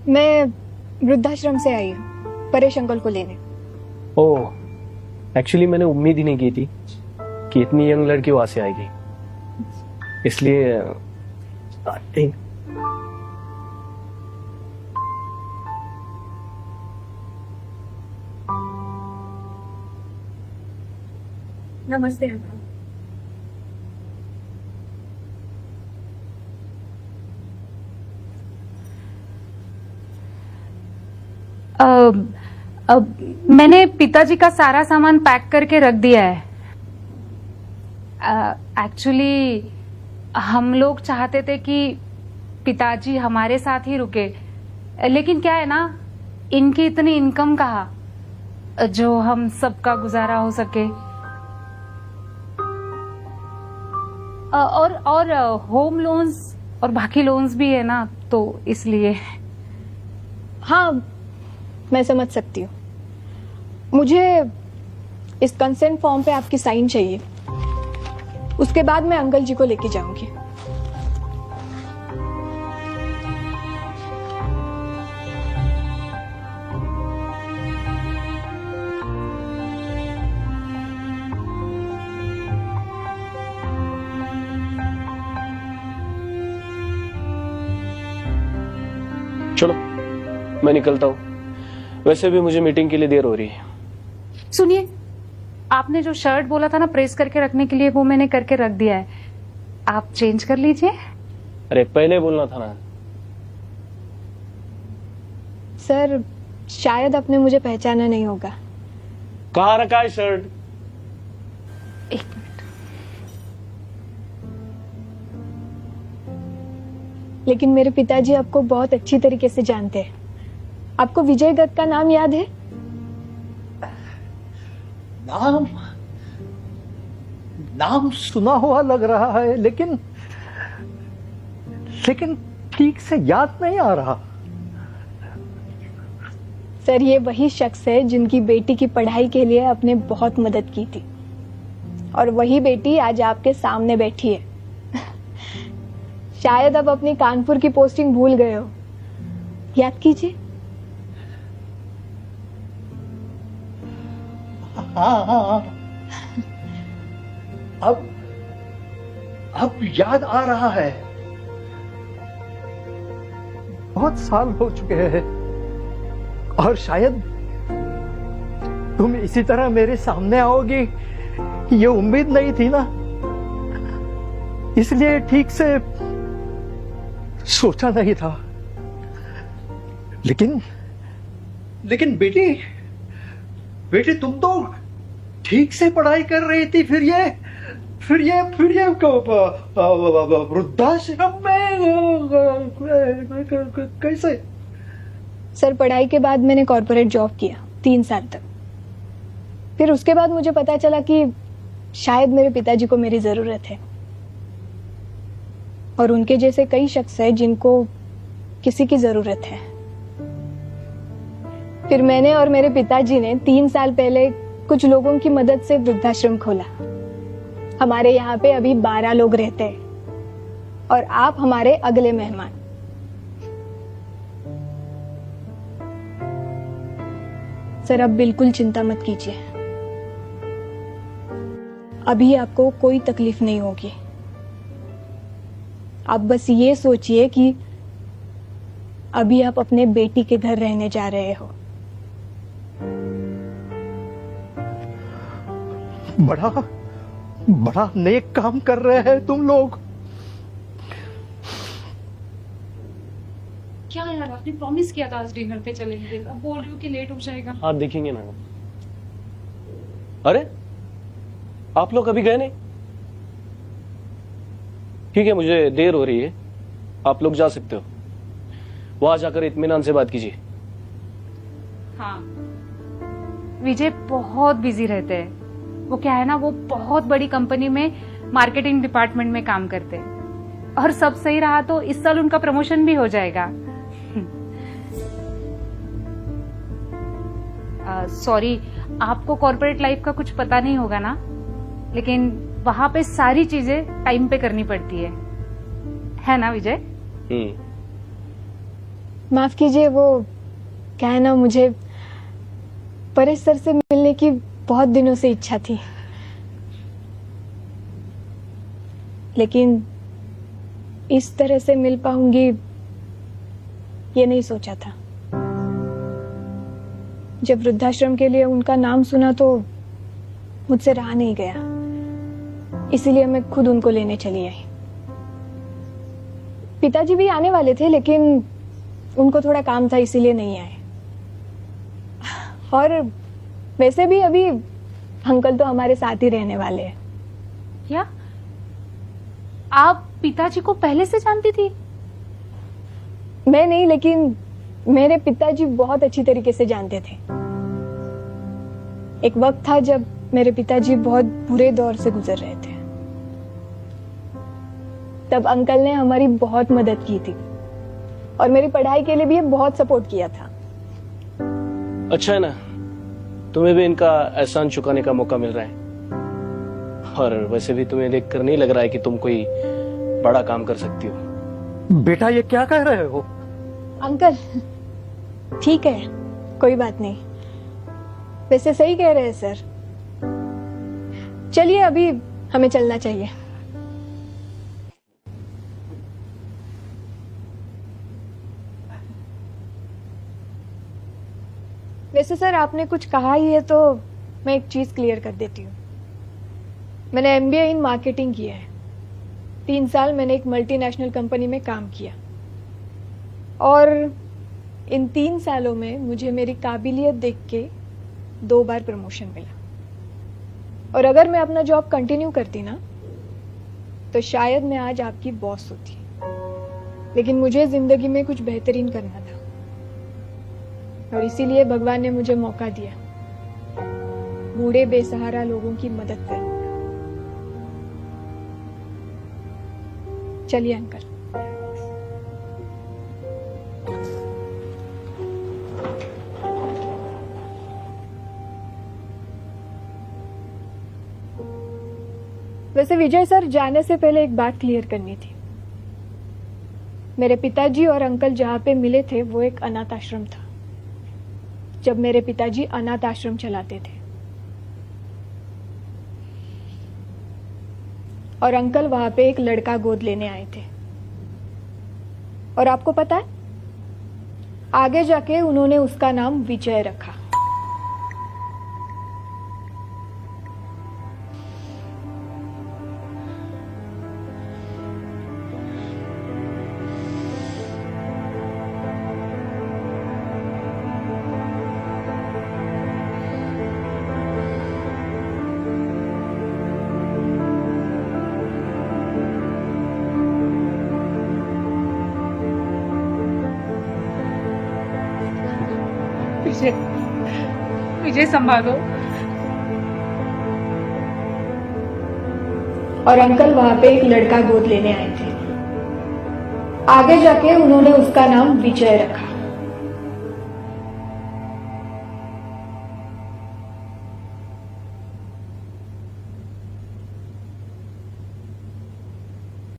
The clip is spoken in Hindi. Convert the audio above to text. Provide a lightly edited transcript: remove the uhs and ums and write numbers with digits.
मैं वृद्धाश्रम से आई हूँ परेश अंकल को लेने। ओह, एक्चुअली मैंने उम्मीद ही नहीं की थी कि इतनी यंग लड़की वहां से आएगी, इसलिए नमस्ते अंकल। मैंने पिताजी का सारा सामान पैक करके रख दिया है। एक्चुअली हम लोग चाहते थे कि पिताजी हमारे साथ ही रुके, लेकिन क्या है ना, इनकी इतनी इनकम कहाँ जो हम सबका गुजारा हो सके। और होम लोन्स और बाकी लोन्स भी है ना, तो इसलिए। हाँ, मैं समझ सकती हूँ। मुझे इस कंसेंट फॉर्म पे आपकी साइन चाहिए, उसके बाद मैं अंकल जी को लेके जाऊंगी। चलो मैं निकलता हूँ, वैसे भी मुझे मीटिंग के लिए देर हो रही है। सुनिए, आपने जो शर्ट बोला था ना प्रेस करके रखने के लिए, वो मैंने करके रख दिया है, आप चेंज कर लीजिए। अरे पहले बोलना था ना। सर, शायद आपने मुझे पहचाना नहीं होगा। कहाँ रखा है शर्ट? एक मिनट। लेकिन मेरे पिताजी आपको बहुत अच्छी तरीके से जानते हैं। आपको विजय दत्त का नाम याद है? नाम सुना हुआ लग रहा है, लेकिन ठीक से याद नहीं आ रहा। सर, ये वही शख्स है जिनकी बेटी की पढ़ाई के लिए आपने बहुत मदद की थी, और वही बेटी आज आपके सामने बैठी है। शायद आप अपनी कानपुर की पोस्टिंग भूल गए हो, याद कीजिए। हाँ, अब याद आ रहा है। बहुत साल हो चुके हैं, और शायद तुम इसी तरह मेरे सामने आओगी ये उम्मीद नहीं थी ना, इसलिए ठीक से सोचा नहीं था। लेकिन बेटी तुम तो ठीक से पढ़ाई कर रही थी, फिर ये वृद्धाश्रम में कैसे? सर, पढ़ाई के बाद मैंने कॉर्पोरेट जॉब किया 3 साल तक। फिर उसके बाद मुझे पता चला कि शायद मेरे पिताजी को मेरी जरूरत है, और उनके जैसे कई शख्स हैं जिनको किसी की जरूरत है। फिर मैंने और मेरे पिताजी ने 3 साल पहले कुछ लोगों की मदद से वृद्धाश्रम खोला। हमारे यहाँ पे अभी 12 लोग रहते हैं, और आप हमारे अगले मेहमान। सर, अब बिल्कुल चिंता मत कीजिए, अभी आपको कोई तकलीफ नहीं होगी। आप बस ये सोचिए कि अभी आप अपने बेटी के घर रहने जा रहे हो। बड़ा नेक काम कर रहे हैं तुम लोग। क्या यार, आपने प्रॉमिस किया था आज डिनर पे चलेंगे, अब बोल रही हूँ कि लेट हो जाएगा। हाँ देखेंगे ना। अरे आप लोग अभी गए नहीं? ठीक है, मुझे देर हो रही है, आप लोग जा सकते हो। वहां जाकर इत्मीनान से बात कीजिए। हाँ, विजय बहुत बिजी रहते हैं। वो क्या है ना, वो बहुत बड़ी कंपनी में मार्केटिंग डिपार्टमेंट में काम करते हैं, और सब सही रहा तो इस साल उनका प्रमोशन भी हो जाएगा। सॉरी, आपको कॉर्पोरेट लाइफ का कुछ पता नहीं होगा ना, लेकिन वहां पे सारी चीजें टाइम पे करनी पड़ती है ना विजय? माफ कीजिए, वो क्या है ना, मुझे परेश सर से मिलने की बहुत दिनों से इच्छा थी, लेकिन इस तरह से मिल पाऊंगी ये नहीं सोचा था। जब वृद्धाश्रम के लिए उनका नाम सुना तो मुझसे रहा नहीं गया, इसीलिए मैं खुद उनको लेने चली आई। पिताजी भी आने वाले थे, लेकिन उनको थोड़ा काम था, इसीलिए नहीं आए। और वैसे भी अभी अंकल तो हमारे साथ ही रहने वाले हैं। क्या आप पिताजी को पहले से जानती थी? मैं नहीं, लेकिन मेरे पिताजी बहुत अच्छी तरीके से जानते थे। एक वक्त था जब मेरे पिताजी बहुत बुरे दौर से गुजर रहे थे, तब अंकल ने हमारी बहुत मदद की थी और मेरी पढ़ाई के लिए भी बहुत सपोर्ट किया था। अच्छा है ना, तुम्हें भी इनका एहसान चुकाने का मौका मिल रहा है। और वैसे भी तुम्हें देखकर नहीं लग रहा है कि तुम कोई बड़ा काम कर सकती हो। बेटा ये क्या कह रहे हो? अंकल ठीक है, कोई बात नहीं, वैसे सही कह रहे हैं सर। चलिए अभी हमें चलना चाहिए। वैसे सर आपने कुछ कहा ही है तो मैं एक चीज क्लियर कर देती हूँ। मैंने MBA इन मार्केटिंग किया है। 3 साल मैंने एक मल्टीनेशनल कंपनी में काम किया और इन 3 सालों में मुझे मेरी काबिलियत देख के 2 बार प्रमोशन मिला। और अगर मैं अपना जॉब कंटिन्यू करती ना तो शायद मैं आज आपकी बॉस होती, लेकिन मुझे जिंदगी में कुछ बेहतरीन करना था और इसीलिए भगवान ने मुझे मौका दिया बूढ़े बेसहारा लोगों की मदद करने का। चलिए अंकल। वैसे विजय सर, जाने से पहले एक बात क्लियर करनी थी। मेरे पिताजी और अंकल जहां पे मिले थे वो एक अनाथ आश्रम था, जब मेरे पिताजी अनाथ आश्रम चलाते थे। और अंकल वहां पे एक लड़का गोद लेने आए थे। और आपको पता है, आगे जाके उन्होंने उसका नाम विजय रखा। विजय, विजय संभालो। और अंकल वहां पे एक लड़का गोद लेने आए थे। आगे जाके उन्होंने उसका नाम विजय रखा।